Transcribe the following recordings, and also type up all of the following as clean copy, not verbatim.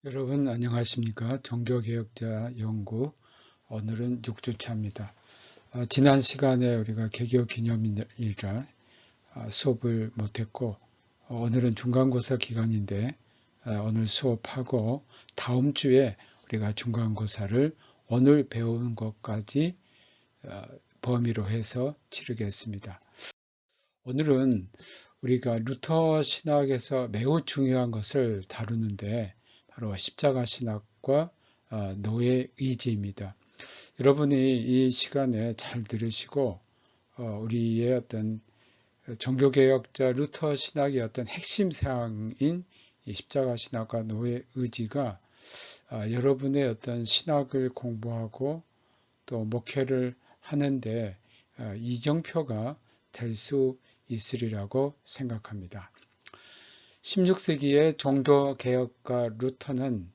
여러분 안녕하십니까? 종교개혁자 연구 오늘은 6주차입니다. 지난 시간에 우리가 개교 기념일이라 수업을 못했고 오늘은 중간고사 기간인데 오늘 수업하고 다음 주에 우리가 중간고사를 오늘 배운 것까지 범위로 해서 치르겠습니다. 오늘은 우리가 루터 신학에서 매우 중요한 것을 다루는데 바로 십자가 신학과 노예 의지입니다. 여러분이 이 시간에 잘 들으시고 우리의 어떤 종교개혁자 루터 신학의 어떤 핵심 사항인 이 십자가 신학과 노예 의지가 여러분의 어떤 신학을 공부하고 또 목회를 하는데 이정표가 될 수 있으리라고 생각합니다. 16세기의 종교개혁가 루터는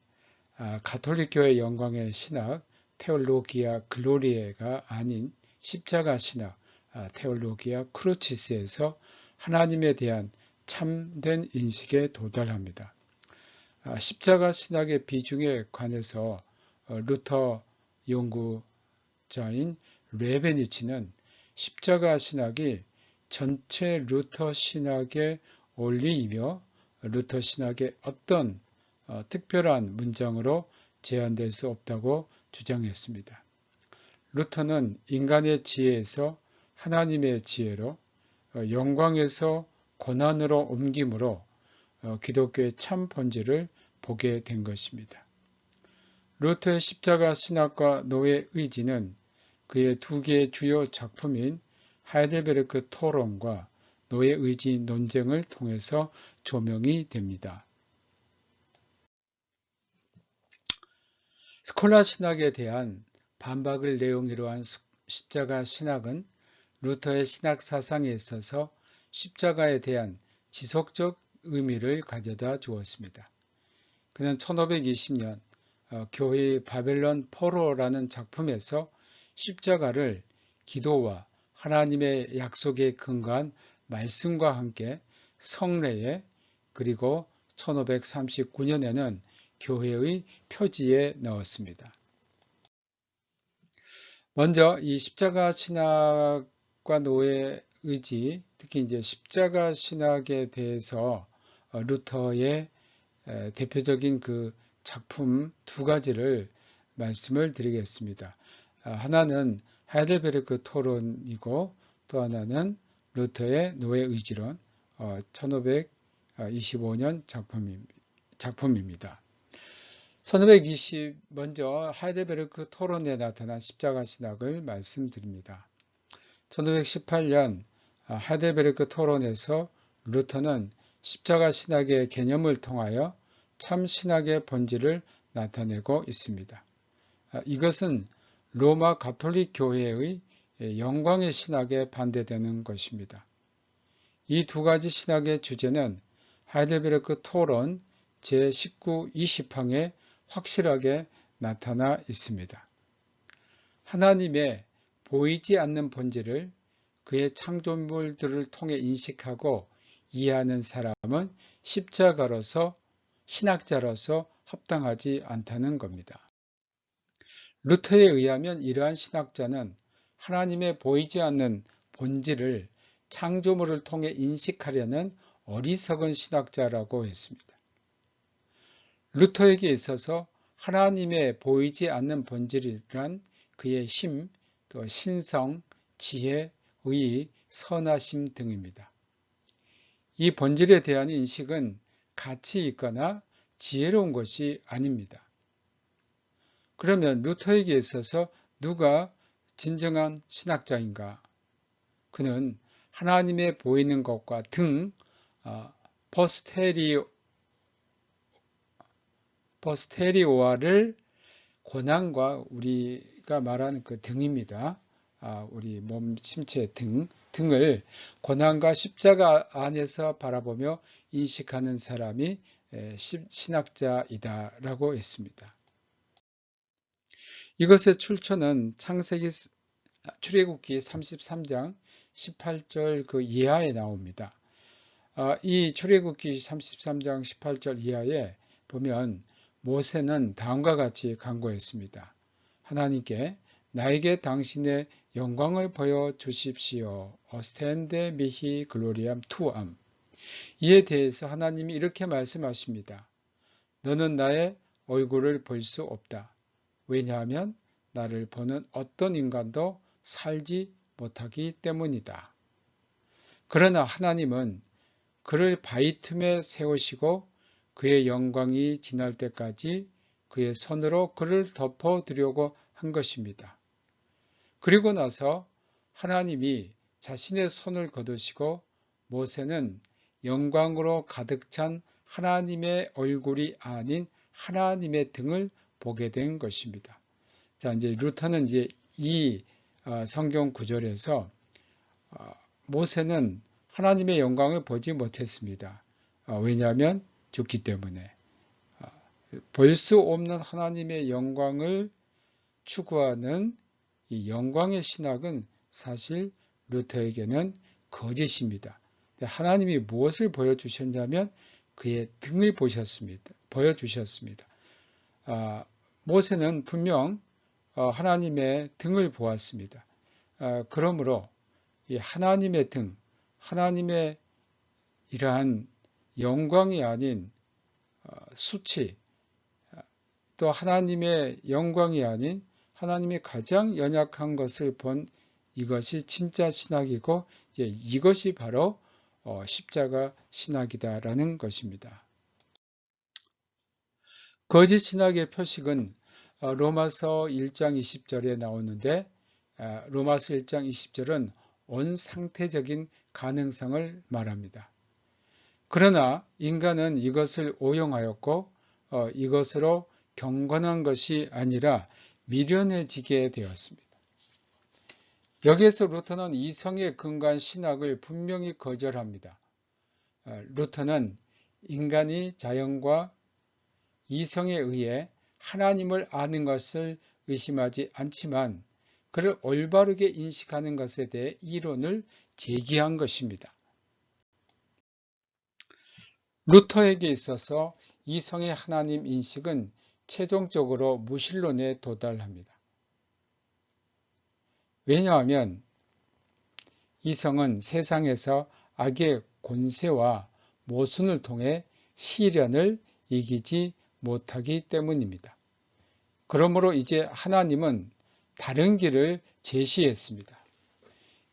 가톨릭교회 영광의 신학 테올로기아 글로리에가 아닌 십자가 신학 테올로기아 크루치스에서 하나님에 대한 참된 인식에 도달합니다. 십자가 신학의 비중에 관해서 루터 연구자인 레베니치는 십자가 신학이 전체 루터 신학의 원리이며 루터 신학의 어떤 특별한 문장으로 제한될 수 없다고 주장했습니다. 루터는 인간의 지혜에서 하나님의 지혜로 영광에서 고난으로 옮김으로 기독교의 참 본질을 보게 된 것입니다. 루터의 십자가 신학과 노예 의지는 그의 두 개의 주요 작품인 하이델베르크 토론과 노예 의지 논쟁을 통해서 조명이 됩니다. 스콜라 신학에 대한 반박을 내용으로 한 십자가 신학은 루터의 신학 사상에 있어서 십자가에 대한 지속적 의미를 가져다 주었습니다. 그는 1520년 교회의 바벨론 포로라는 작품에서 십자가를 기도와 하나님의 약속에 근거한 말씀과 함께 성례에 그리고 1539년에는 교회의 표지에 넣었습니다. 먼저 이 십자가 신학과 노예 의지, 특히 이제 십자가 신학에 대해서 루터의 대표적인 그 작품 두 가지를 말씀을 드리겠습니다. 하나는 하이델베르크 토론이고 또 하나는 루터의 노예 의지론 1525년 작품입니다. 1520 먼저 하이델베르크 토론에 나타난 십자가 신학을 말씀드립니다. 1518년 하이델베르크 토론에서 루터는 십자가 신학의 개념을 통하여 참 신학의 본질을 나타내고 있습니다. 이것은 로마 가톨릭 교회의 영광의 신학에 반대되는 것입니다. 이 두 가지 신학의 주제는 하이델베르크 토론 제19, 20항에 확실하게 나타나 있습니다. 하나님의 보이지 않는 본질을 그의 창조물들을 통해 인식하고 이해하는 사람은 십자가로서 신학자로서 합당하지 않다는 겁니다. 루터에 의하면 이러한 신학자는 하나님의 보이지 않는 본질을 창조물을 통해 인식하려는 어리석은 신학자라고 했습니다. 루터에게 있어서 하나님의 보이지 않는 본질이란 그의 힘, 또 신성, 지혜, 의의, 선하심 등입니다. 이 본질에 대한 인식은 가치 있거나 지혜로운 것이 아닙니다. 그러면 루터에게 있어서 누가 진정한 신학자인가? 그는 하나님의 보이는 것과 등 포스테리오아를 고난과 우리가 말하는 그 등입니다. 우리 몸 신체 등을 고난과 십자가 안에서 바라보며 인식하는 사람이 신학자이다라고 했습니다. 이것의 출처는 출애굽기 33장 18절 그 이하에 나옵니다. 이 출애굽기 33장 18절 이하에 보면 모세는 다음과 같이 간구했습니다. 하나님께 나에게 당신의 영광을 보여주십시오. Ostende mihi gloriam tuam. 이에 대해서 하나님이 이렇게 말씀하십니다. 너는 나의 얼굴을 볼 수 없다. 왜냐하면 나를 보는 어떤 인간도 살지 못하기 때문이다. 그러나 하나님은 그를 바위 틈에 세우시고 그의 영광이 지날 때까지 그의 손으로 그를 덮어두려고 한 것입니다. 그리고 나서 하나님이 자신의 손을 거두시고 모세는 영광으로 가득 찬 하나님의 얼굴이 아닌 하나님의 등을 보게 된 것입니다. 자, 이제 루터는 이제 이 성경 구절에서 모세는 하나님의 영광을 보지 못했습니다. 왜냐하면 죽기 때문에. 볼 수 없는 하나님의 영광을 추구하는 이 영광의 신학은 사실 루터에게는 거짓입니다. 하나님이 무엇을 보여주셨냐면 그의 등을 보여주셨습니다. 모세는 분명 하나님의 등을 보았습니다. 그러므로 이 하나님의 등, 하나님의 이러한 영광이 아닌 수치, 또 하나님의 영광이 아닌 하나님이 가장 연약한 것을 본 이것이 진짜 신학이고 이것이 바로 십자가 신학이다라는 것입니다. 거짓 신학의 표식은 로마서 1장 20절에 나오는데 로마서 1장 20절은 온 상태적인 가능성을 말합니다. 그러나 인간은 이것을 오용하였고 이것으로 경건한 것이 아니라 미련해지게 되었습니다. 여기에서 루터는 이성에 근거한 신학을 분명히 거절합니다. 루터는 인간이 자연과 이성에 의해 하나님을 아는 것을 의심하지 않지만 그를 올바르게 인식하는 것에 대해 이론을 제기한 것입니다. 루터에게 있어서 이성의 하나님 인식은 최종적으로 무신론에 도달합니다. 왜냐하면 이성은 세상에서 악의 권세와 모순을 통해 시련을 이기지 못하기 때문입니다. 그러므로 이제 하나님은 다른 길을 제시했습니다.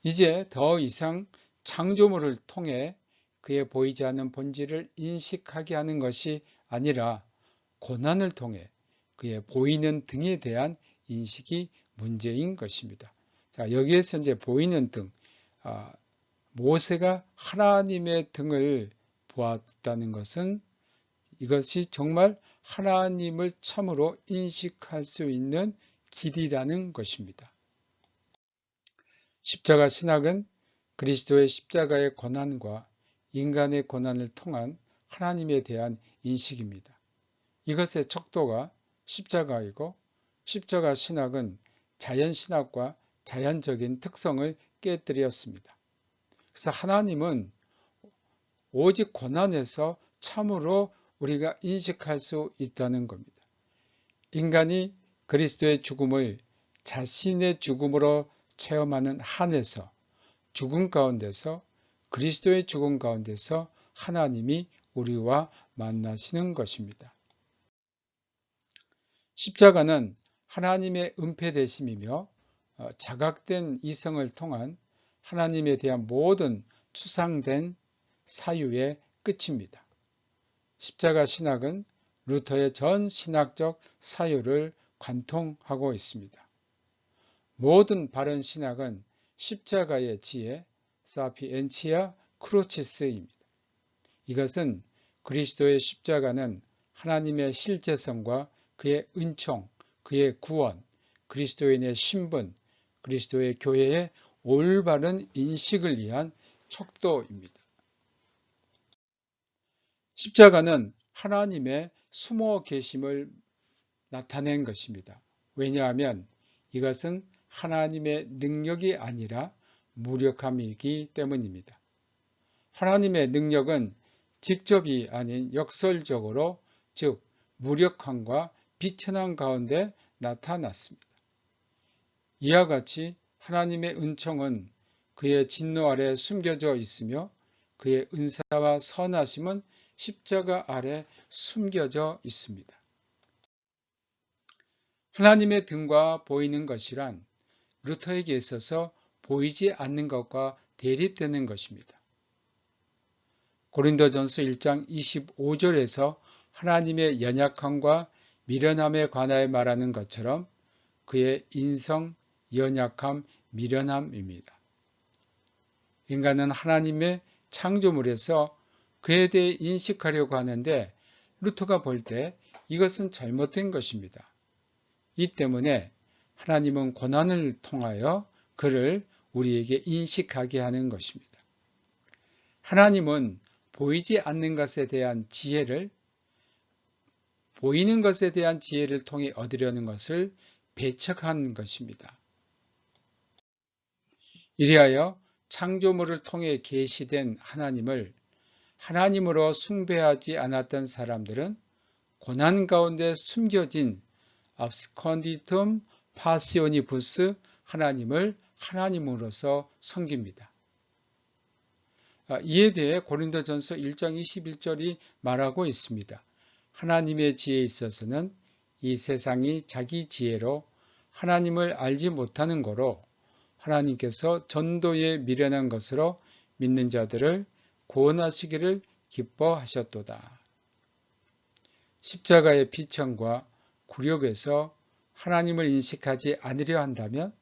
이제 더 이상 창조물을 통해 그의 보이지 않는 본질을 인식하게 하는 것이 아니라 고난을 통해 그의 보이는 등에 대한 인식이 문제인 것입니다. 자, 여기에서 이제 보이는 등, 모세가 하나님의 등을 보았다는 것은 이것이 정말 하나님을 참으로 인식할 수 있는 길이라는 것입니다. 십자가 신학은 그리스도의 십자가의 고난과 인간의 고난을 통한 하나님에 대한 인식입니다. 이것의 척도가 십자가이고 십자가 신학은 자연신학과 자연적인 특성을 깨뜨렸습니다. 그래서 하나님은 오직 고난에서 참으로 우리가 인식할 수 있다는 겁니다. 인간이 그리스도의 죽음을 자신의 죽음으로 체험하는 한에서 죽음 가운데서 그리스도의 죽음 가운데서 하나님이 우리와 만나시는 것입니다. 십자가는 하나님의 은폐되심이며 자각된 이성을 통한 하나님에 대한 모든 추상된 사유의 끝입니다. 십자가 신학은 루터의 전 신학적 사유를 관통하고 있습니다. 모든 바른 신학은 십자가의 지혜, 사피엔치아 크루치스입니다. 이것은 그리스도의 십자가는 하나님의 실제성과 그의 은총, 그의 구원, 그리스도인의 신분, 그리스도의 교회의 올바른 인식을 위한 척도입니다. 십자가는 하나님의 숨어 계심을 나타낸 것입니다. 왜냐하면 이것은 하나님의 능력이 아니라 무력함이기 때문입니다. 하나님의 능력은 직접이 아닌 역설적으로, 즉 무력함과 비천함 가운데 나타났습니다. 이와 같이 하나님의 은총은 그의 진노 아래 숨겨져 있으며 그의 은사와 선하심은 십자가 아래 숨겨져 있습니다. 하나님의 등과 보이는 것이란 루터에게 있어서 보이지 않는 것과 대립되는 것입니다. 고린도전서 1장 25절에서 하나님의 연약함과 미련함에 관하여 말하는 것처럼 그의 인성, 연약함, 미련함입니다. 인간은 하나님의 창조물에서 그에 대해 인식하려고 하는데 루터가 볼 때 이것은 잘못된 것입니다. 이 때문에 하나님은 고난을 통하여 그를 우리에게 인식하게 하는 것입니다. 하나님은 보이지 않는 것에 대한 지혜를 보이는 것에 대한 지혜를 통해 얻으려는 것을 배척한 것입니다. 이리하여 창조물을 통해 계시된 하나님을 하나님으로 숭배하지 않았던 사람들은 고난 가운데 숨겨진 absconditum passionibus 하나님을 하나님으로서 섬깁니다. 이에 대해 고린도전서 1장 21절이 말하고 있습니다. 하나님의 지혜에 있어서는 이 세상이 자기 지혜로 하나님을 알지 못하는 거로 하나님께서 전도에 미련한 것으로 믿는 자들을 구원하시기를 기뻐하셨도다. 십자가의 비천과 굴욕에서 하나님을 인식하지 않으려 한다면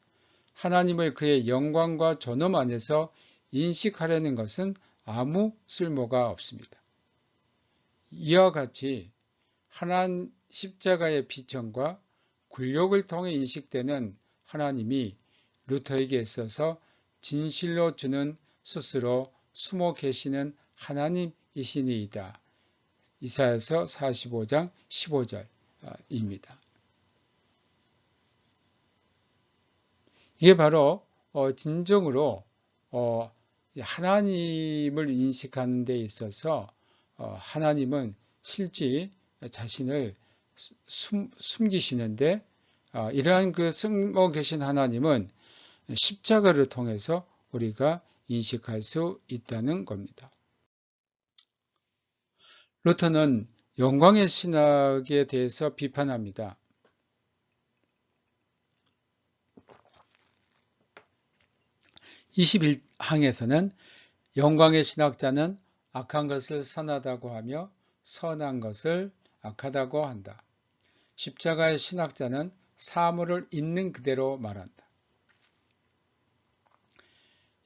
하나님을 그의 영광과 존엄 안에서 인식하려는 것은 아무 쓸모가 없습니다. 이와 같이 십자가의 비천과 굴욕을 통해 인식되는 하나님이 루터에게 있어서 진실로 주는 스스로 숨어 계시는 하나님이시니이다. 이사야서 45장 15절입니다. 이게 바로 진정으로 하나님을 인식하는 데 있어서 하나님은 실제 자신을 숨기시는데 이러한 그 숨어 계신 하나님은 십자가를 통해서 우리가 인식할 수 있다는 겁니다. 루터는 영광의 신학에 대해서 비판합니다. 21항에서는 영광의 신학자는 악한 것을 선하다고 하며 선한 것을 악하다고 한다. 십자가의 신학자는 사물을 있는 그대로 말한다.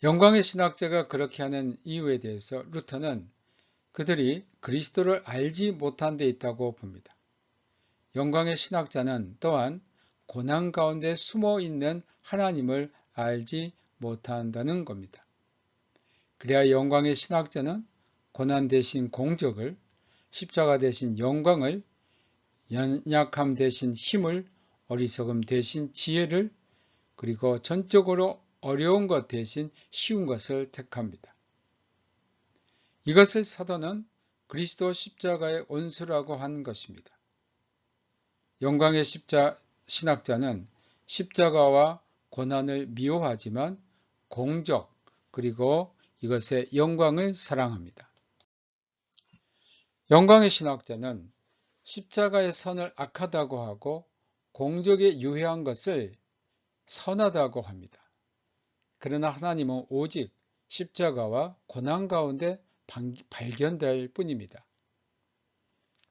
영광의 신학자가 그렇게 하는 이유에 대해서 루터는 그들이 그리스도를 알지 못한 데 있다고 봅니다. 영광의 신학자는 또한 고난 가운데 숨어 있는 하나님을 알지 못한다는 겁니다. 그래야 영광의 신학자는 고난 대신 공적을, 십자가 대신 영광을, 연약함 대신 힘을, 어리석음 대신 지혜를, 그리고 전적으로 어려운 것 대신 쉬운 것을 택합니다. 이것을 사도는 그리스도 십자가의 온수라고 한 것입니다. 영광의 신학자는 십자가와 고난을 미워하지만 공적 그리고 이것의 영광을 사랑합니다. 영광의 신학자는 십자가의 선을 악하다고 하고 공적에 유해한 것을 선하다고 합니다. 그러나 하나님은 오직 십자가와 고난 가운데 발견될 뿐입니다.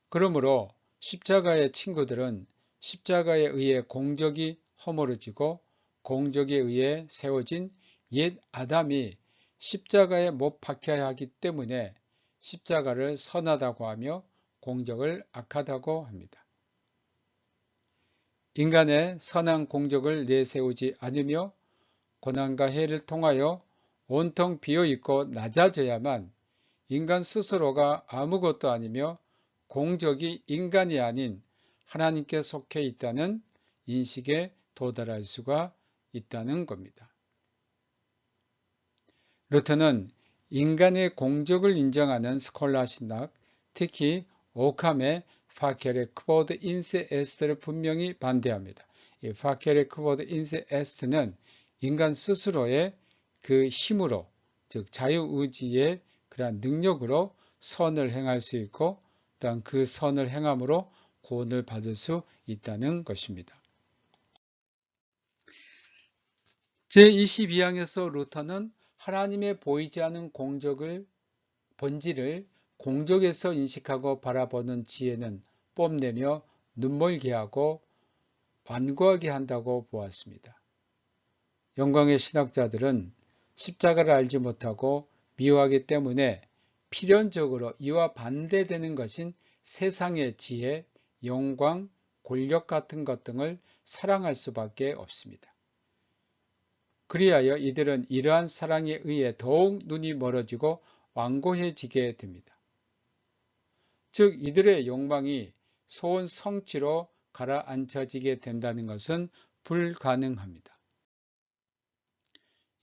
그러므로 십자가의 친구들은 십자가에 의해 공적이 허물어지고 공적에 의해 세워진 옛 아담이 십자가에 못 박혀야 하기 때문에 십자가를 선하다고 하며 공적을 악하다고 합니다. 인간의 선한 공적을 내세우지 않으며 고난과 해를 통하여 온통 비어있고 낮아져야만 인간 스스로가 아무것도 아니며 공적이 인간이 아닌 하나님께 속해 있다는 인식에 도달할 수가 있다는 겁니다. 루터는 인간의 공적을 인정하는 스콜라 신학, 특히 오캄의 파케레 쿼드 인세 에스트를 분명히 반대합니다. 이 파케레 쿼드 인세 에스트는 인간 스스로의 그 힘으로, 즉 자유의지의 그러한 능력으로 선을 행할 수 있고 또한 그 선을 행함으로 구원을 받을 수 있다는 것입니다. 제22항에서 루터는 하나님의 보이지 않은 본질을 공적에서 인식하고 바라보는 지혜는 뽐내며 눈멀게 하고 완고하게 한다고 보았습니다. 영광의 신학자들은 십자가를 알지 못하고 미워하기 때문에 필연적으로 이와 반대되는 것인 세상의 지혜, 영광, 권력 같은 것 등을 사랑할 수밖에 없습니다. 그리하여 이들은 이러한 사랑에 의해 더욱 눈이 멀어지고 완고해지게 됩니다. 즉 이들의 욕망이 소원 성취로 가라앉혀지게 된다는 것은 불가능합니다.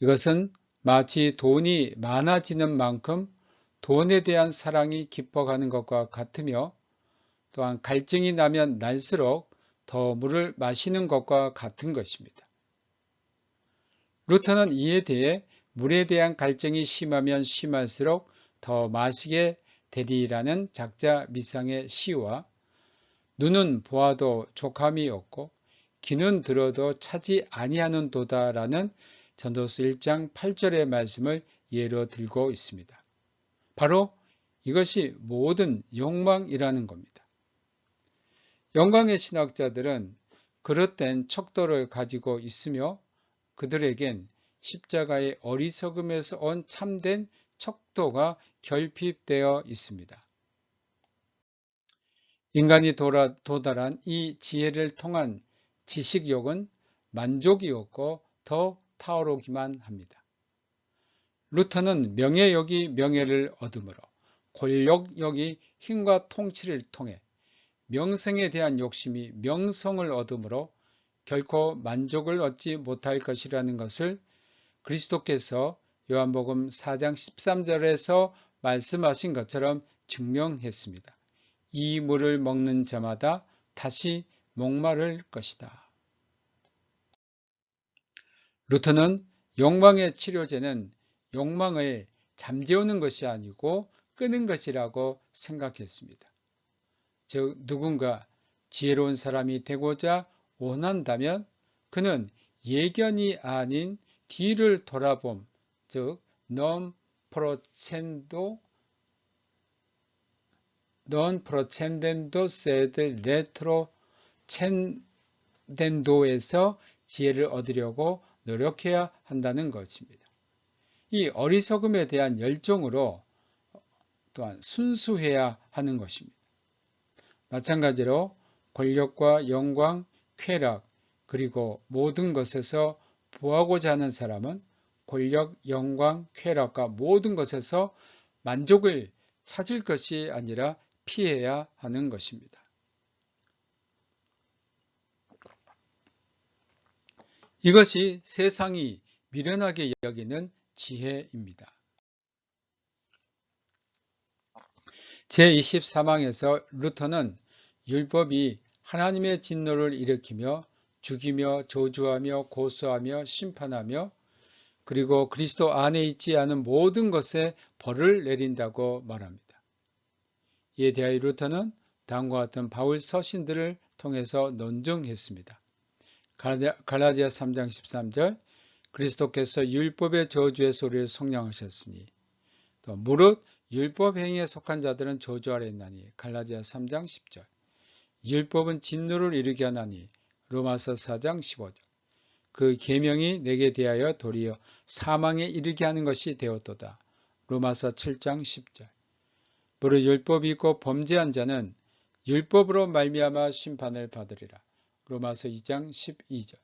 이것은 마치 돈이 많아지는 만큼 돈에 대한 사랑이 깊어가는 것과 같으며 또한 갈증이 나면 날수록 더 물을 마시는 것과 같은 것입니다. 루터는 이에 대해 물에 대한 갈증이 심하면 심할수록 더 마시게 되리라는 작자 미상의 시와 눈은 보아도 족함이 없고 귀는 들어도 차지 아니하는 도다라는 전도서 1장 8절의 말씀을 예로 들고 있습니다. 바로 이것이 모든 욕망이라는 겁니다. 영광의 신학자들은 그릇된 척도를 가지고 있으며 그들에겐 십자가의 어리석음에서 온 참된 척도가 결핍되어 있습니다. 인간이 도달한 이 지혜를 통한 지식욕은 만족이 없고 더 타오르기만 합니다. 루터는 명예욕이 명예를 얻으므로 권력욕이 힘과 통치를 통해 명성에 대한 욕심이 명성을 얻으므로 결코 만족을 얻지 못할 것이라는 것을 그리스도께서 요한복음 4장 13절에서 말씀하신 것처럼 증명했습니다. 이 물을 먹는 자마다 다시 목마를 것이다. 루터는 욕망의 치료제는 욕망을 잠재우는 것이 아니고 끄는 것이라고 생각했습니다. 즉 누군가 지혜로운 사람이 되고자 원한다면 그는 예견이 아닌 뒤를 돌아봄, 즉 non procedendo sed retrocendendo에서 지혜를 얻으려고 노력해야 한다는 것입니다. 이 어리석음에 대한 열정으로 또한 순수해야 하는 것입니다. 마찬가지로 권력과 영광, 쾌락, 그리고 모든 것에서 부하고자 하는 사람은 권력, 영광, 쾌락과 모든 것에서 만족을 찾을 것이 아니라 피해야 하는 것입니다. 이것이 세상이 미련하게 여기는 지혜입니다. 제23항에서 루터는 율법이 하나님의 진노를 일으키며 죽이며 저주하며 고소하며 심판하며 그리고 그리스도 안에 있지 않은 모든 것에 벌을 내린다고 말합니다. 이에 대하여 루터는 다음과 같은 바울 서신들을 통해서 논증했습니다. 갈라디아 3장 13절 그리스도께서 율법의 저주의 소리를 성령하셨으니 또 무릇 율법 행위에 속한 자들은 저주 아래 있나니 갈라디아 3장 10절 율법은 진노를 이루게 하나니 로마서 4장 15절 그 계명이 내게 대하여 도리어 사망에 이르게 하는 것이 되었도다. 로마서 7장 10절 무릇 율법이 있고 범죄한 자는 율법으로 말미암아 심판을 받으리라. 로마서 2장 12절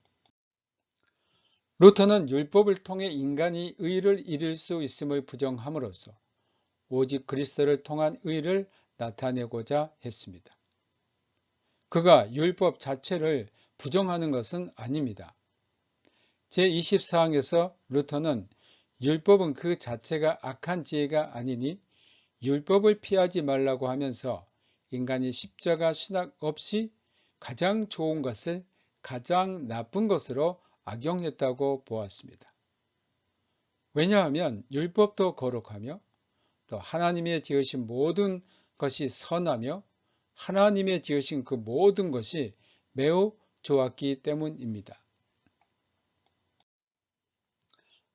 루터는 율법을 통해 인간이 의를 이룰 수 있음을 부정함으로써 오직 그리스도를 통한 의를 나타내고자 했습니다. 그가 율법 자체를 부정하는 것은 아닙니다. 제24항에서 루터는 율법은 그 자체가 악한 지혜가 아니니 율법을 피하지 말라고 하면서 인간이 십자가 신학 없이 가장 좋은 것을 가장 나쁜 것으로 악용했다고 보았습니다. 왜냐하면 율법도 거룩하며 또 하나님의 지으신 모든 것이 선하며 하나님의 지으신 그 모든 것이 매우 좋았기 때문입니다.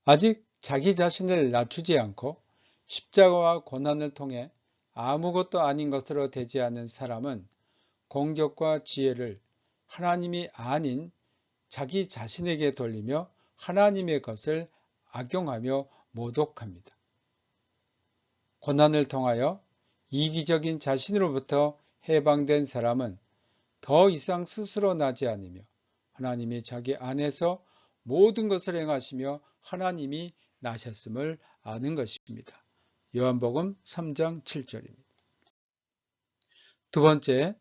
아직 자기 자신을 낮추지 않고 십자가와 고난을 통해 아무것도 아닌 것으로 되지 않은 사람은 공격과 지혜를 하나님이 아닌 자기 자신에게 돌리며 하나님의 것을 악용하며 모독합니다. 고난을 통하여 이기적인 자신으로부터 해방된 사람은 더 이상 스스로 나지 않으며 하나님이 자기 안에서 모든 것을 행하시며 하나님이 나셨음을 아는 것입니다. 요한복음 3장 7절입니다. 두 번째,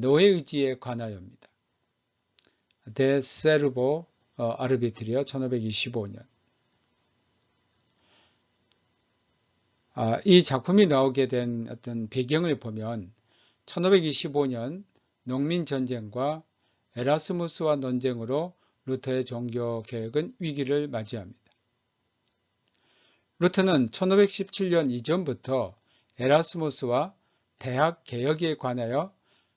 노예 의지에 관하여입니다. 데 세르보 아르비트리어 1525년. 이 작품이 나오게 된 어떤 배경을 보면 1525년 농민전쟁과 에라스무스와 논쟁으로 루터의 종교개혁은 위기를 맞이합니다. 루터는 1517년 이전부터 에라스무스와 대학 개혁에 관하여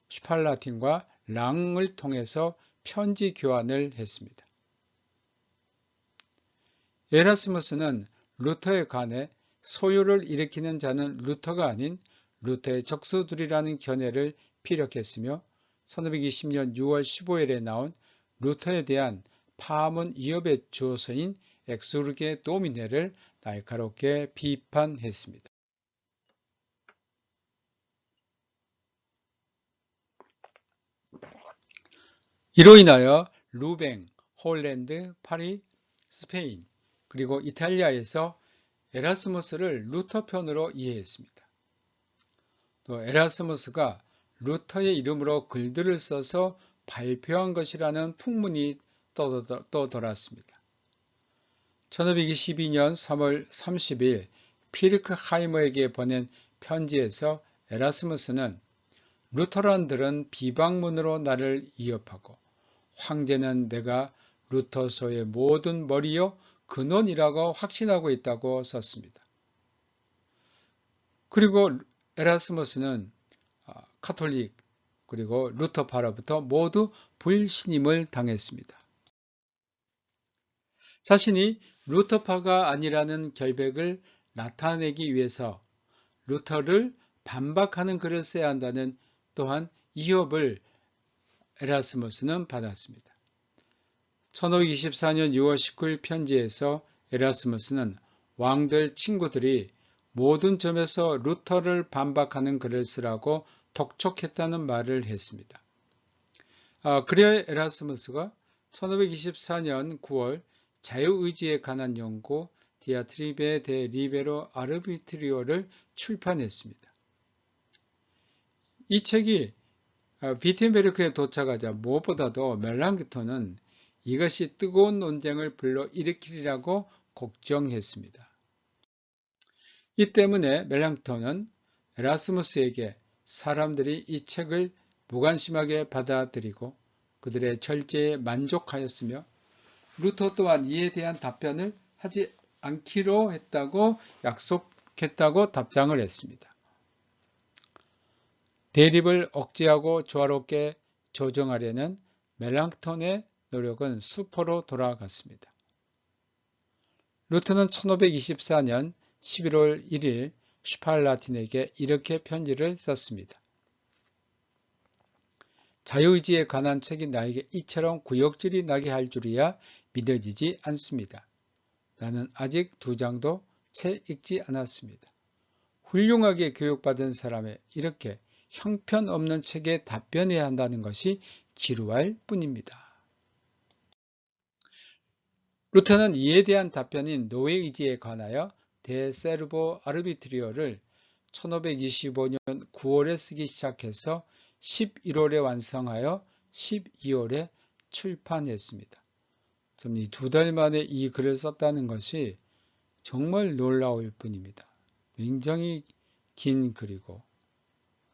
슈팔라틴과 랑을 통해서 편지 교환을 했습니다. 에라스무스는 루터에 관해 소요를 일으키는 자는 루터가 아닌 루터의 적수들이라는 견해를 피력했으며 1520년 6월 15일에 나온 루터에 대한 파문 이업의 주어서인 엑수르게 도미네를 날카롭게 비판했습니다. 이로 인하여 루뱅, 홀랜드, 파리, 스페인, 그리고 이탈리아에서 에라스무스를 루터 편으로 이해했습니다. 또 에라스무스가 루터의 이름으로 글들을 써서 발표한 것이라는 풍문이 또 돌았습니다. 1522년 3월 30일 피르크하이머에게 보낸 편지에서 에라스무스는 루터란들은 비방문으로 나를 위협하고 황제는 내가 루터서의 모든 머리요 근원이라고 확신하고 있다고 썼습니다. 그리고 에라스무스는 카톨릭 그리고 루터파로부터 모두 불신임을 당했습니다. 자신이 루터파가 아니라는 결백을 나타내기 위해서 루터를 반박하는 글을 써야 한다는 또한 위협을 에라스무스는 받았습니다. 1524년 6월 19일 편지에서 에라스무스는 왕들 친구들이 모든 점에서 루터를 반박하는 글을 쓰라고 독촉했다는 말을 했습니다. 그래야 에라스무스가 1524년 9월 자유의지에 관한 연구 디아트리베 데 리베로 아르비트리오를 출판했습니다. 이 책이 비텐베르크에 도착하자 무엇보다도 멜랑크톤은 이것이 뜨거운 논쟁을 불러일으키리라고 걱정했습니다. 이 때문에 멜랑크톤은 에라스무스에게 사람들이 이 책을 무관심하게 받아들이고 그들의 절제에 만족하였으며 루터 또한 이에 대한 답변을 하지 않기로 했다고 약속했다고 답장을 했습니다. 대립을 억제하고 조화롭게 조정하려는 멜랑크톤의 노력은 수포로 돌아갔습니다. 루터는 1524년 11월 1일 슈팔라틴에게 이렇게 편지를 썼습니다. 자유의지에 관한 책이 나에게 이처럼 구역질이 나게 할 줄이야 믿어지지 않습니다. 나는 아직 2장도 채 읽지 않았습니다. 훌륭하게 교육받은 사람의 이렇게 형편없는 책에 답변해야 한다는 것이 지루할 뿐입니다. 루터는 이에 대한 답변인 노예의지에 관하여 데 세르보 아르비트리오를 1525년 9월에 쓰기 시작해서 11월에 완성하여 12월에 출판했습니다. 이 2달 만에 이 글을 썼다는 것이 정말 놀라울 뿐입니다. 굉장히 긴 글이고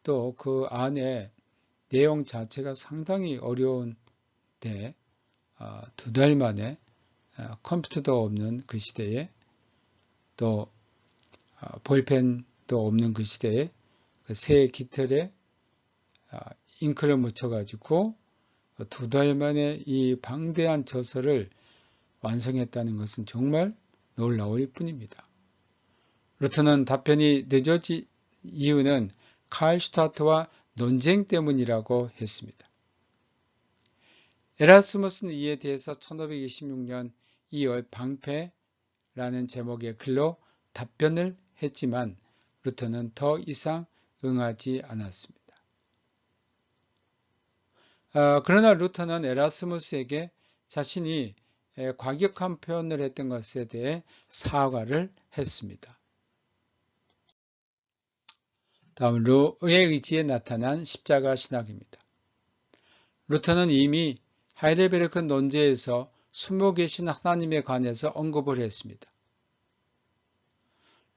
또 그 안에 내용 자체가 상당히 어려운데 2달 만에 컴퓨터도 없는 그 시대에 또 볼펜도 없는 그 시대에 그 새 깃털에 잉크를 묻혀가지고 2달 만에 이 방대한 저서를 완성했다는 것은 정말 놀라울 뿐입니다. 루터는 답변이 늦어진 이유는 칼슈타트와 논쟁 때문이라고 했습니다. 에라스무스는 이에 대해서 1526년 2월 방패라는 제목의 글로 답변을 했지만 루터는 더 이상 응하지 않았습니다. 그러나 루터는 에라스무스에게 자신이 과격한 표현을 했던 것에 대해 사과를 했습니다. 다음으로 의의 의지에 나타난 십자가 신학입니다. 루터는 이미 하이델베르크 논제에서 숨어 계신 하나님에 관해서 언급을 했습니다.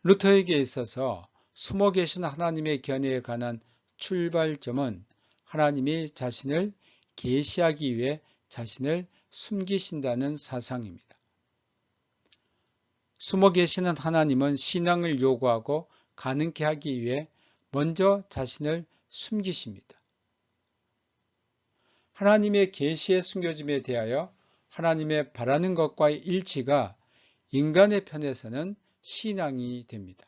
루터에게 있어서 숨어 계신 하나님의 견해에 관한 출발점은 하나님이 자신을 계시하기 위해 자신을 숨기신다는 사상입니다. 숨어 계시는 하나님은 신앙을 요구하고 가능케 하기 위해 먼저 자신을 숨기십니다. 하나님의 계시의 숨겨짐에 대하여 하나님의 바라는 것과의 일치가 인간의 편에서는 신앙이 됩니다.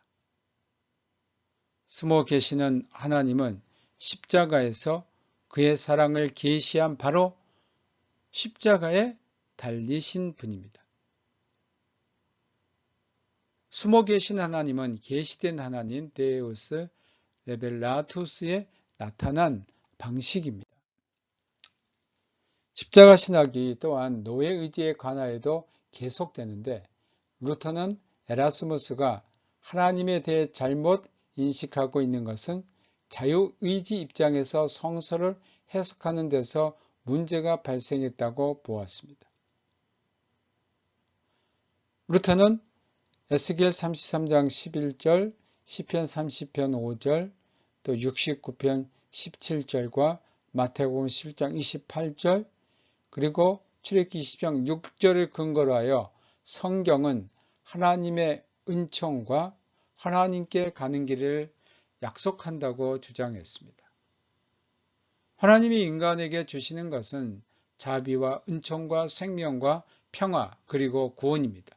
숨어 계시는 하나님은 십자가에서 그의 사랑을 계시한 바로 십자가에 달리신 분입니다. 숨어 계신 하나님은 계시된 하나님 데우스 레벨라투스에 나타난 방식입니다. 십자가 신학이 또한 노예 의지에 관하여도 계속되는데 루터는 에라스무스가 하나님에 대해 잘못 인식하고 있는 것은 자유의지 입장에서 성서를 해석하는 데서 문제가 발생했다고 보았습니다. 루터는 에스겔 33장 11절, 시편 30편 5절, 또 69편 17절과 마태복음 11장 28절, 그리고 출애굽기 20장 6절을 근거로 하여 성경은 하나님의 은총과 하나님께 가는 길을 약속한다고 주장했습니다. 하나님이 인간에게 주시는 것은 자비와 은총과 생명과 평화 그리고 구원입니다.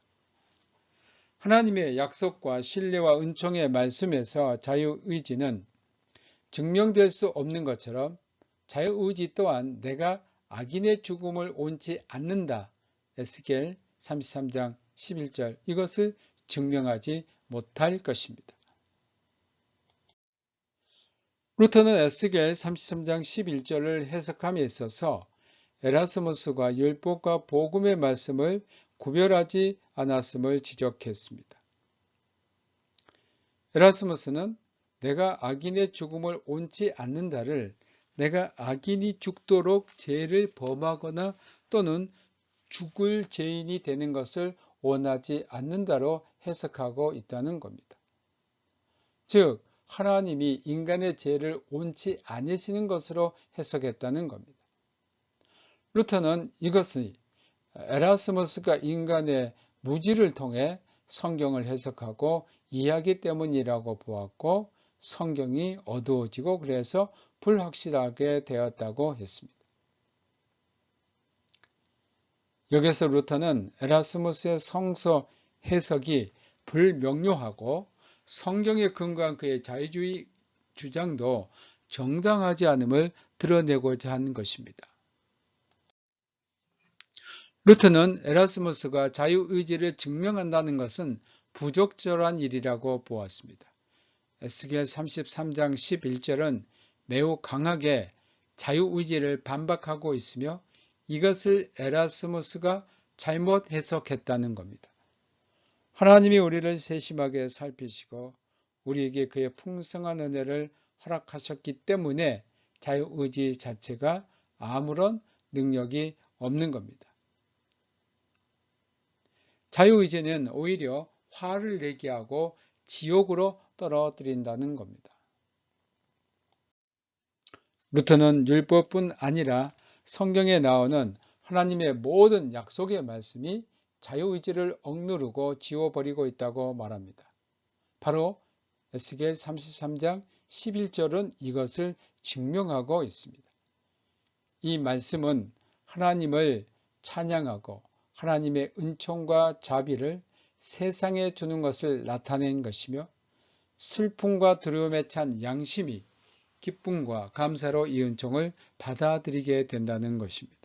하나님의 약속과 신뢰와 은총의 말씀에서 자유의지는 증명될 수 없는 것처럼 자유의지 또한 내가 악인의 죽음을 원치 않는다. 에스겔 33장 11절 이것을 증명하지 못할 것입니다. 루터는 에스겔 33장 11절을 해석함에 있어서 에라스무스가 율법과 복음의 말씀을 구별하지 않았음을 지적했습니다. 에라스무스는 내가 악인의 죽음을 원치 않는다를 내가 악인이 죽도록 죄를 범하거나 또는 죽을 죄인이 되는 것을 원하지 않는다로 해석하고 있다는 겁니다. 즉 하나님이 인간의 죄를 원치 않으시는 것으로 해석했다는 겁니다. 루터는 이것을 에라스무스가 인간의 무지를 통해 성경을 해석하고 이해하기 때문이라고 보았고 성경이 어두워지고 그래서 불확실하게 되었다고 했습니다. 여기서 루터는 에라스무스의 성서 해석이 불명료하고 성경에 근거한 그의 자유주의 주장도 정당하지 않음을 드러내고자 한 것입니다. 루터는 에라스무스가 자유의지를 증명한다는 것은 부적절한 일이라고 보았습니다. 에스겔 33장 11절은 매우 강하게 자유의지를 반박하고 있으며 이것을 에라스무스가 잘못 해석했다는 겁니다. 하나님이 우리를 세심하게 살피시고 우리에게 그의 풍성한 은혜를 허락하셨기 때문에 자유의지 자체가 아무런 능력이 없는 겁니다. 자유의지는 오히려 화를 내게 하고 지옥으로 떨어뜨린다는 겁니다. 루터는 율법뿐 아니라 성경에 나오는 하나님의 모든 약속의 말씀이 자유의지를 억누르고 지워버리고 있다고 말합니다. 바로 에스겔 33장 11절은 이것을 증명하고 있습니다. 이 말씀은 하나님을 찬양하고 하나님의 은총과 자비를 세상에 주는 것을 나타낸 것이며 슬픔과 두려움에 찬 양심이 기쁨과 감사로 이 은총을 받아들이게 된다는 것입니다.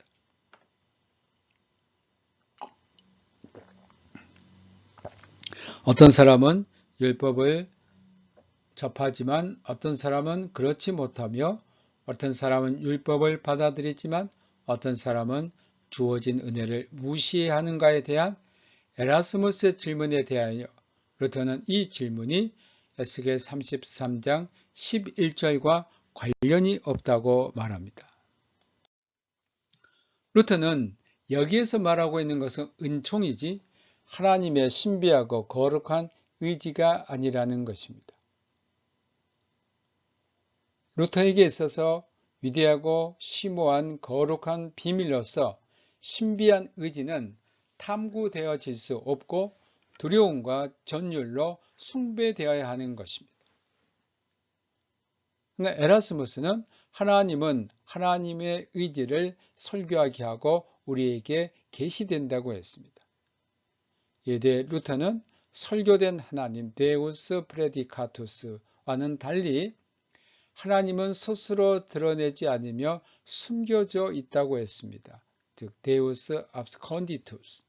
어떤 사람은 율법을 접하지만 어떤 사람은 그렇지 못하며 어떤 사람은 율법을 받아들이지만 어떤 사람은 주어진 은혜를 무시하는가에 대한 에라스무스의 질문에 대하여 루터는 이 질문이 에스겔 33장 11절과 관련이 없다고 말합니다. 루터는 여기에서 말하고 있는 것은 은총이지 하나님의 신비하고 거룩한 의지가 아니라는 것입니다. 루터에게 있어서 위대하고 심오한 거룩한 비밀로서 신비한 의지는 탐구되어질 수 없고 두려움과 전율로 숭배되어야 하는 것입니다. 그러나 에라스무스는 하나님은 하나님의 의지를 설교하게 하고 우리에게 계시된다고 했습니다. 이에 대해 루터는 설교된 하나님 데우스 프레디카투스와는 달리 하나님은 스스로 드러내지 않으며 숨겨져 있다고 했습니다. 즉 데우스 압스컨디투스.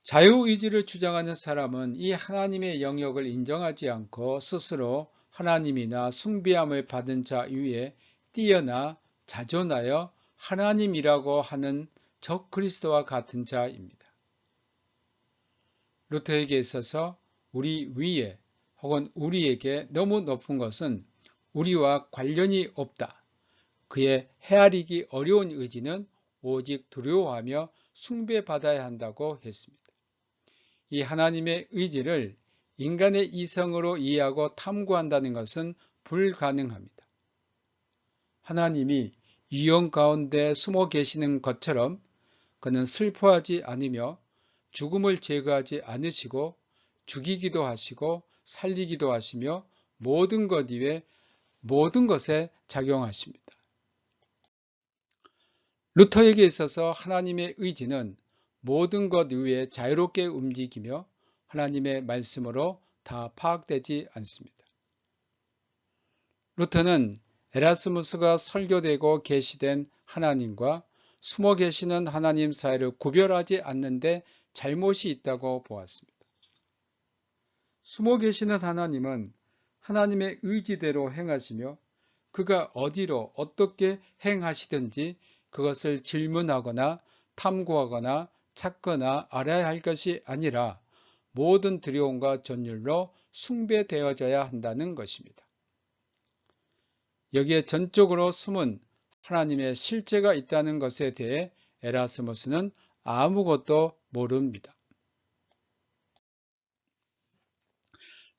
자유의지를 주장하는 사람은 이 하나님의 영역을 인정하지 않고 스스로 하나님이나 숭배함을 받은 자 위에 뛰어나 자존하여 하나님이라고 하는 적그리스도와 같은 자입니다. 루터에게 있어서 우리 위에 혹은 우리에게 너무 높은 것은 우리와 관련이 없다. 그의 헤아리기 어려운 의지는 오직 두려워하며 숭배받아야 한다고 했습니다. 이 하나님의 의지를 인간의 이성으로 이해하고 탐구한다는 것은 불가능합니다. 하나님이 유형 가운데 숨어 계시는 것처럼 그는 슬퍼하지 않으며 죽음을 제거하지 않으시고 죽이기도 하시고 살리기도 하시며 모든 것 위에 모든 것에 작용하십니다. 루터에게 있어서 하나님의 의지는 모든 것 위에 자유롭게 움직이며 하나님의 말씀으로 다 파악되지 않습니다. 루터는 에라스무스가 설교되고 계시된 하나님과 숨어 계시는 하나님 사이를 구별하지 않는데 잘못이 있다고 보았습니다. 숨어 계시는 하나님은 하나님의 의지대로 행하시며 그가 어디로 어떻게 행하시든지 그것을 질문하거나 탐구하거나 찾거나 알아야 할 것이 아니라 모든 두려움과 전율로 숭배되어져야 한다는 것입니다. 여기에 전적으로 숨은 하나님의 실제가 있다는 것에 대해 에라스무스는 아무것도 모릅니다.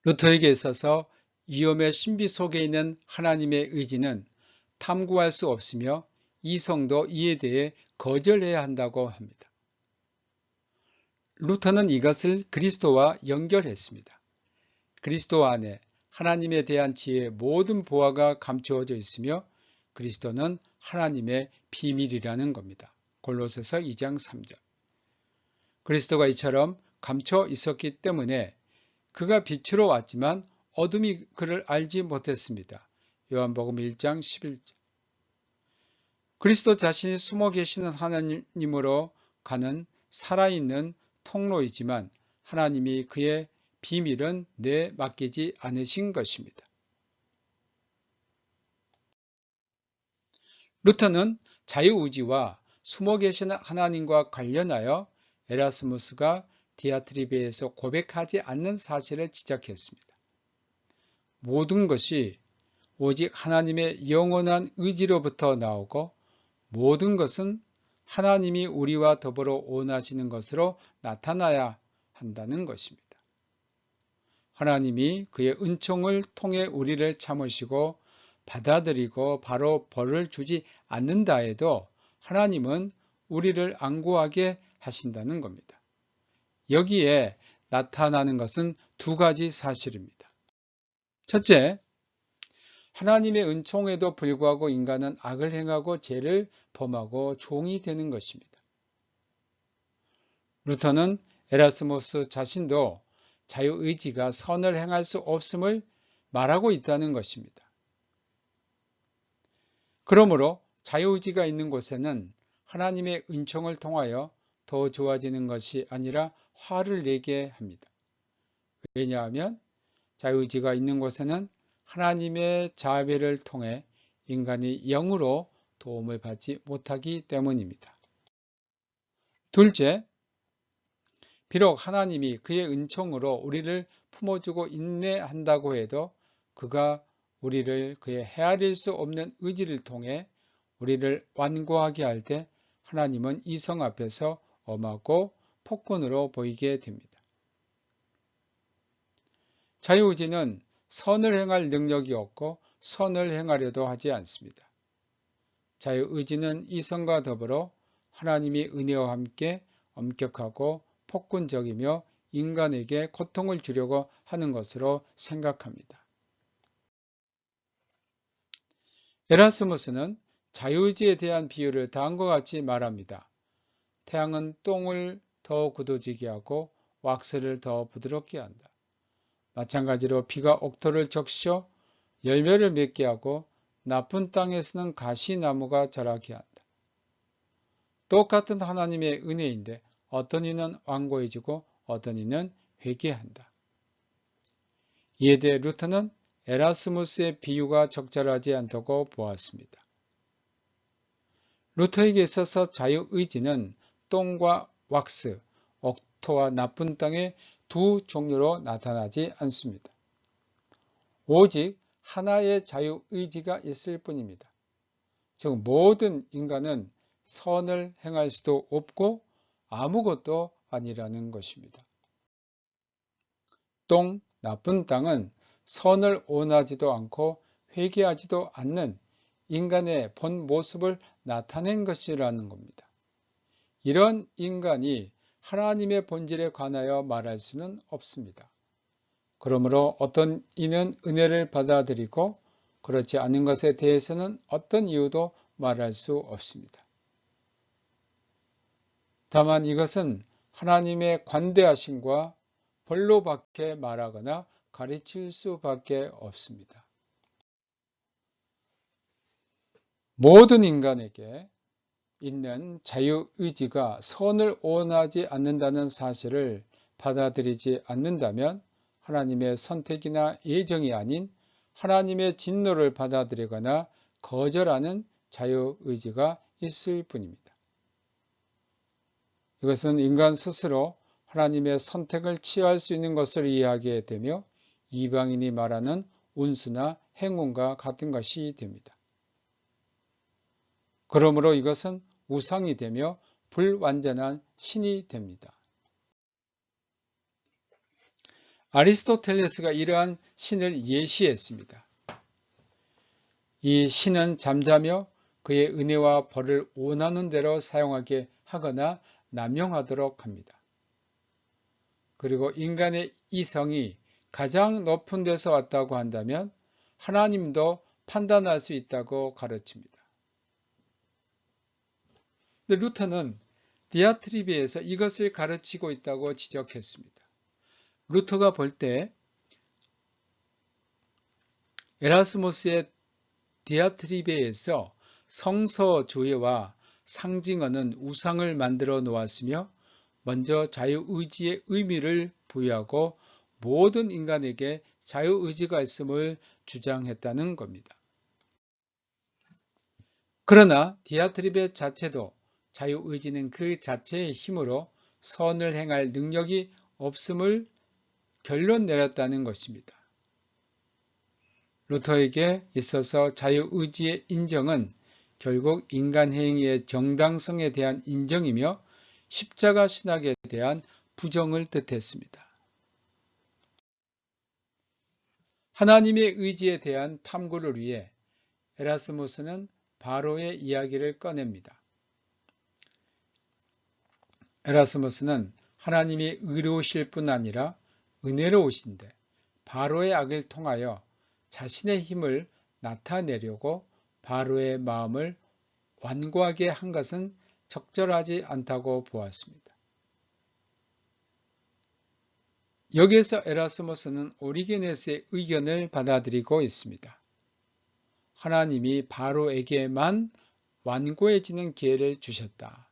루터에게 있어서 위험의 신비 속에 있는 하나님의 의지는 탐구할 수 없으며 이성도 이에 대해 거절해야 한다고 합니다. 루터는 이것을 그리스도와 연결했습니다. 그리스도 안에 하나님에 대한 지혜의 모든 보화가 감추어져 있으며 그리스도는 하나님의 비밀이라는 겁니다. 골로새서 2장 3절. 그리스도가 이처럼 감춰 있었기 때문에 그가 빛으로 왔지만 어둠이 그를 알지 못했습니다. 요한복음 1장 11절. 그리스도 자신이 숨어 계시는 하나님으로 가는 살아있는 통로이지만 하나님이 그의 비밀은 맡기지 않으신 것입니다. 루터는 자유의지와 숨어 계시는 하나님과 관련하여 에라스무스가 디아트리베에서 고백하지 않는 사실을 지적했습니다. 모든 것이 오직 하나님의 영원한 의지로부터 나오고 모든 것은 하나님이 우리와 더불어 원하시는 것으로 나타나야 한다는 것입니다. 하나님이 그의 은총을 통해 우리를 참으시고 받아들이고 바로 벌을 주지 않는다 해도 하나님은 우리를 안구하게 하신다는 겁니다. 여기에 나타나는 것은 두 가지 사실입니다. 첫째, 하나님의 은총에도 불구하고 인간은 악을 행하고 죄를 범하고 종이 되는 것입니다. 루터는 에라스무스 자신도 자유의지가 선을 행할 수 없음을 말하고 있다는 것입니다. 그러므로 자유의지가 있는 곳에는 하나님의 은총을 통하여 더 좋아지는 것이 아니라 화를 내게 합니다. 왜냐하면 자유의지가 있는 곳에는 하나님의 자비를 통해 인간이 영으로 도움을 받지 못하기 때문입니다. 둘째, 비록 하나님이 그의 은총으로 우리를 품어주고 인내한다고 해도 그가 우리를 그의 헤아릴 수 없는 의지를 통해 우리를 완고하게 할 때 하나님은 이성 앞에서 엄하고 폭군으로 보이게 됩니다. 자유의지는 선을 행할 능력이 없고 선을 행하려도 하지 않습니다. 자유의지는 이성과 더불어 하나님의 은혜와 함께 엄격하고 폭군적이며 인간에게 고통을 주려고 하는 것으로 생각합니다. 에라스무스는 자유의지에 대한 비유를 다음과 같이 말합니다. 태양은 똥을 더 굳어지게 하고 왁스를 더 부드럽게 한다. 마찬가지로 비가 옥토를 적셔 열매를 맺게 하고 나쁜 땅에서는 가시나무가 자라게 한다. 똑같은 하나님의 은혜인데 어떤 이는 완고해지고 어떤 이는 회개한다. 이에 대해 루터는 에라스무스의 비유가 적절하지 않다고 보았습니다. 루터에게 있어서 자유의지는 똥과 왁스, 옥토와 나쁜 땅의 두 종류로 나타나지 않습니다. 오직 하나의 자유의지가 있을 뿐입니다. 즉 모든 인간은 선을 행할 수도 없고 아무것도 아니라는 것입니다. 똥, 나쁜 땅은 선을 원하지도 않고 회개하지도 않는 인간의 본 모습을 나타낸 것이라는 겁니다. 이런 인간이 하나님의 본질에 관하여 말할 수는 없습니다. 그러므로 어떤 이는 은혜를 받아들이고 그렇지 않은 것에 대해서는 어떤 이유도 말할 수 없습니다. 다만 이것은 하나님의 관대하심과 벌로밖에 말하거나 가르칠 수밖에 없습니다. 모든 인간에게 있는 자유의지가 선을 원하지 않는다는 사실을 받아들이지 않는다면 하나님의 선택이나 예정이 아닌 하나님의 진노를 받아들이거나 거절하는 자유의지가 있을 뿐입니다. 이것은 인간 스스로 하나님의 선택을 취할 수 있는 것을 이해하게 되며 이방인이 말하는 운수나 행운과 같은 것이 됩니다. 그러므로 이것은 우상이 되며 불완전한 신이 됩니다. 아리스토텔레스가 이러한 신을 예시했습니다. 이 신은 잠자며 그의 은혜와 벌을 원하는 대로 사용하게 하거나 남용하도록 합니다. 그리고 인간의 이성이 가장 높은 데서 왔다고 한다면 하나님도 판단할 수 있다고 가르칩니다. 근데 루터는 디아트리베에서 이것을 가르치고 있다고 지적했습니다. 루터가 볼 때 에라스무스의 디아트리베에서 성서조회와 상징어는 우상을 만들어 놓았으며 먼저 자유의지의 의미를 부여하고 모든 인간에게 자유의지가 있음을 주장했다는 겁니다. 그러나 디아트리베 자체도 자유의지는 그 자체의 힘으로 선을 행할 능력이 없음을 결론 내렸다는 것입니다. 루터에게 있어서 자유의지의 인정은 결국 인간 행위의 정당성에 대한 인정이며 십자가 신학에 대한 부정을 뜻했습니다. 하나님의 의지에 대한 탐구를 위해 에라스무스는 바로의 이야기를 꺼냅니다. 에라스무스는 하나님이 의로우실 뿐 아니라 은혜로우신데 바로의 악을 통하여 자신의 힘을 나타내려고 바로의 마음을 완고하게 한 것은 적절하지 않다고 보았습니다. 여기에서 에라스무스는 오리게네스의 의견을 받아들이고 있습니다. 하나님이 바로에게만 완고해지는 기회를 주셨다.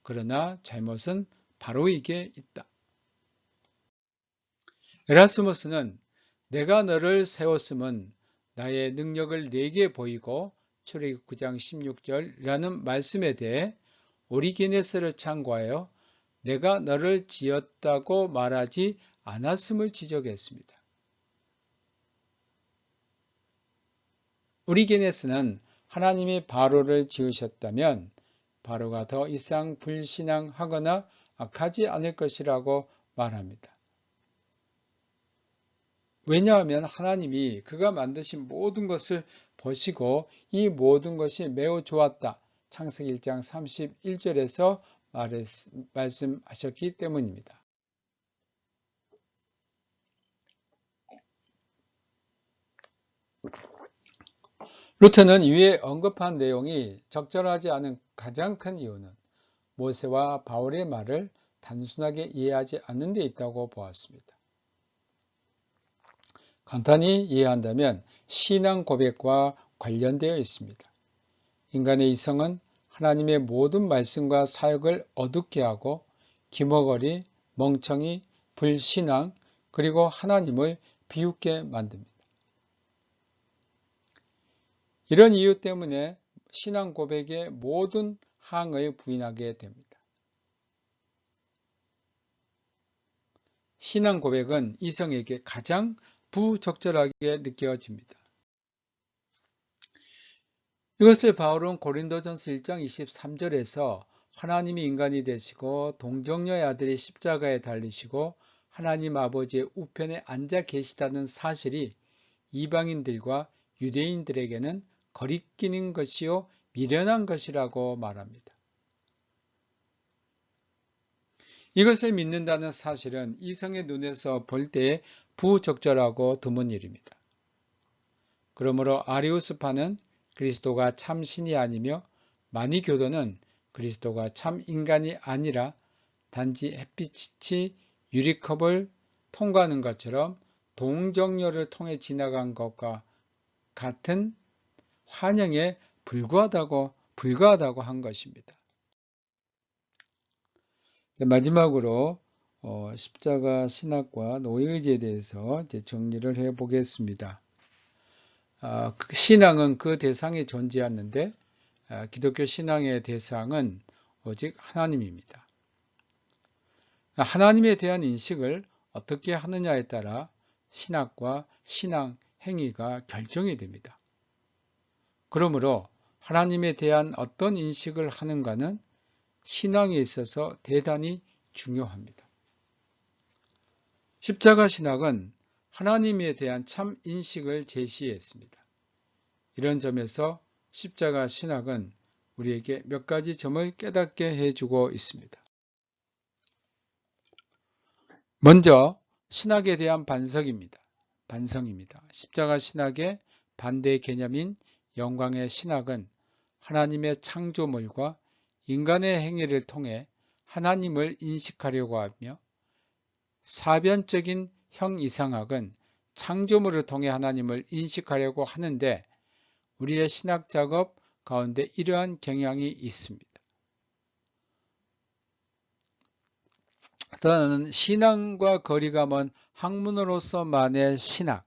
그러나 잘못은 바로에게 있다. 에라스무스는 내가 너를 세웠음은 나의 능력을 네게 보이고 출애굽 9장 16절이라는 말씀에 대해 오리게네스를 참고하여 내가 너를 지었다고 말하지 않았음을 지적했습니다. 오리게네스는 하나님이 바로를 지으셨다면 바로가 더 이상 불신앙하거나 악하지 않을 것이라고 말합니다. 왜냐하면 하나님이 그가 만드신 모든 것을 보시고 이 모든 것이 매우 좋았다. 창세기 1장 31절에서 말씀하셨기 때문입니다. 루터는 위에 언급한 내용이 적절하지 않은 가장 큰 이유는 모세와 바울의 말을 단순하게 이해하지 않는 데 있다고 보았습니다. 간단히 이해한다면 신앙 고백과 관련되어 있습니다. 인간의 이성은 하나님의 모든 말씀과 사역을 어둡게 하고 기머거리, 멍청이, 불신앙, 그리고 하나님을 비웃게 만듭니다. 이런 이유 때문에 신앙 고백의 모든 항을 부인하게 됩니다. 신앙 고백은 이성에게 가장 부적절하게 느껴집니다. 이것을 바울은 고린도전서 1장 23절에서 하나님이 인간이 되시고 동정녀의 아들이 십자가에 달리시고 하나님 아버지의 우편에 앉아 계시다는 사실이 이방인들과 유대인들에게는 거리끼는 것이요 미련한 것이라고 말합니다. 이것을 믿는다는 사실은 이성의 눈에서 볼 때에 부적절하고 드문 일입니다. 그러므로 아리우스파는 그리스도가 참 신이 아니며 마니교도는 그리스도가 참 인간이 아니라 단지 햇빛이 유리컵을 통과하는 것처럼 동정녀를 통해 지나간 것과 같은 환영에 불과하다고 한 것입니다. 마지막으로 십자가 신학과 노예의지에 대해서 정리를 해 보겠습니다. 신앙은 그 대상이 존재하는데 기독교 신앙의 대상은 오직 하나님입니다. 하나님에 대한 인식을 어떻게 하느냐에 따라 신학과 신앙 행위가 결정이 됩니다. 그러므로 하나님에 대한 어떤 인식을 하는가는 신앙에 있어서 대단히 중요합니다. 십자가 신학은 하나님에 대한 참 인식을 제시했습니다. 이런 점에서 십자가 신학은 우리에게 몇 가지 점을 깨닫게 해주고 있습니다. 먼저 신학에 대한 반성입니다. 십자가 신학의 반대 개념인 영광의 신학은 하나님의 창조물과 인간의 행위를 통해 하나님을 인식하려고 하며 사변적인 형이상학은 창조물을 통해 하나님을 인식하려고 하는데 우리의 신학 작업 가운데 이러한 경향이 있습니다. 또는 신앙과 거리가 먼 학문으로서만의 신학,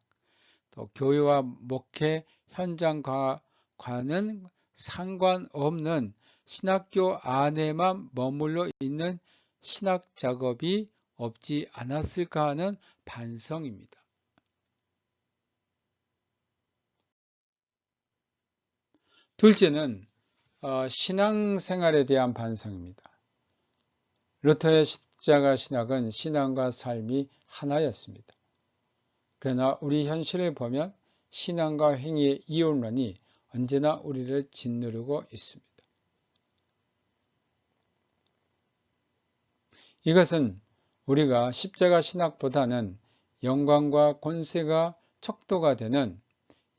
또 교회와 목회 현장과는 상관없는 신학교 안에만 머물러 있는 신학 작업이 없지 않았을까 하는 반성입니다. 둘째는 신앙생활에 대한 반성입니다. 루터의 십자가 신학은 신앙과 삶이 하나였습니다. 그러나 우리 현실을 보면 신앙과 행위의 이혼론이 언제나 우리를 짓누르고 있습니다. 이것은 우리가 십자가 신학보다는 영광과 권세가 척도가 되는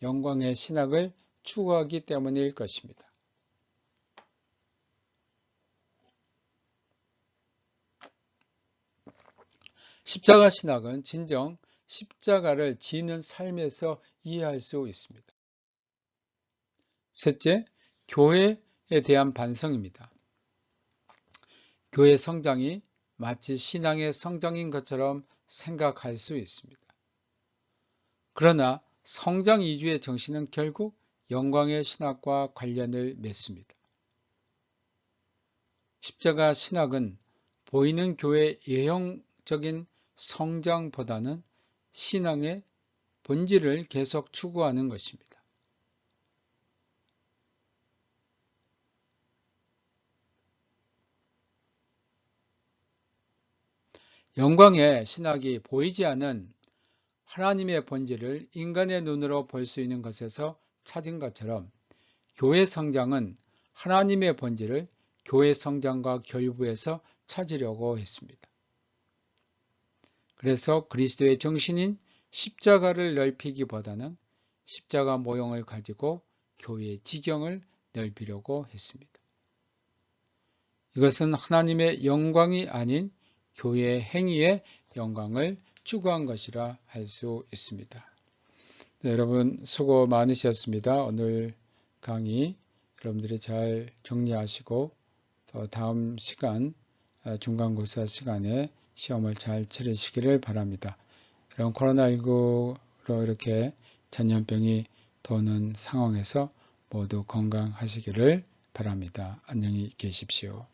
영광의 신학을 추구하기 때문일 것입니다. 십자가 신학은 진정 십자가를 지는 삶에서 이해할 수 있습니다. 셋째, 교회에 대한 반성입니다. 교회 성장이 마치 신앙의 성장인 것처럼 생각할 수 있습니다. 그러나 성장 이주의 정신은 결국 영광의 신학과 관련을 맺습니다. 십자가 신학은 보이는 교회의 예형적인 성장보다는 신앙의 본질을 계속 추구하는 것입니다. 영광의 신학이 보이지 않은 하나님의 본질을 인간의 눈으로 볼 수 있는 것에서 찾은 것처럼 교회 성장은 하나님의 본질을 교회 성장과 결부해서 찾으려고 했습니다. 그래서 그리스도의 정신인 십자가를 넓히기보다는 십자가 모형을 가지고 교회의 지경을 넓히려고 했습니다. 이것은 하나님의 영광이 아닌 교회의 행위의 영광을 추구한 것이라 할 수 있습니다. 네, 여러분 수고 많으셨습니다. 오늘 강의 여러분들이 잘 정리하시고 또 다음 시간 중간고사 시간에 시험을 잘 치르시기를 바랍니다. 이런 코로나19로 이렇게 전염병이 도는 상황에서 모두 건강하시기를 바랍니다. 안녕히 계십시오.